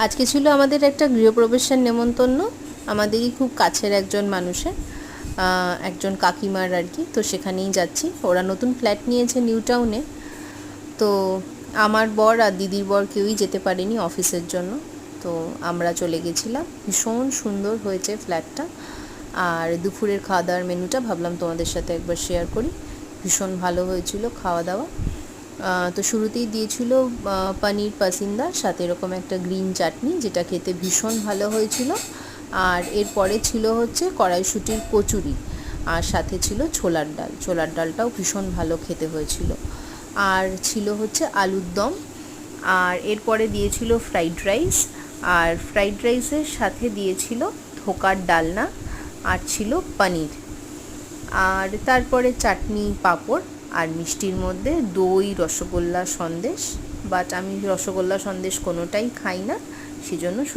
আজকে ছিল আমাদের একটা গৃহপ্রবেশের নেমন্তন্ন, আমাদেরই খুব কাছের একজন মানুষের, একজন কাকিমার আর কি। তো সেখানেই যাচ্ছি। ওরা নতুন ফ্ল্যাট নিয়েছে নিউ টাউনে। তো আমার বর আর দিদির বর কেউই যেতে পারেনি অফিসের জন্য, তো আমরা চলে গেছিলাম। ভীষণ সুন্দর হয়েছে ফ্ল্যাটটা। আর দুপুরের খাওয়া দাওয়ার মেনুটা ভাবলাম তোমাদের সাথে একবার শেয়ার করি। ভীষণ ভালো হয়েছিল খাওয়া দাওয়া। তো শুরুতেই দিয়েছিল পনির পাসিন্দা, সাথে এরকম একটা গ্রিন চাটনি, যেটা খেতে ভীষণ ভালো হয়েছিল। আর এরপরে ছিল হচ্ছে কড়াইশুঁটির কচুরি, আর সাথে ছিল ছোলার ডাল। ছোলার ডালটাও ভীষণ ভালো খেতে হয়েছিল। আর ছিল হচ্ছে আলুর দম। আর এরপরে দিয়েছিল ফ্রাইড রাইস, আর ফ্রাইড রাইসের সাথে দিয়েছিল ধোকার ডালনা, আর ছিল পনির। আর তারপরে চাটনি, পাঁপড়, আর মিষ্টির মধ্যে দই, রসগোল্লা, সন্দেশ। বাট আমি রসগোল্লা সন্দেশ কোনোটাই খাই না, সেজন্য শুধু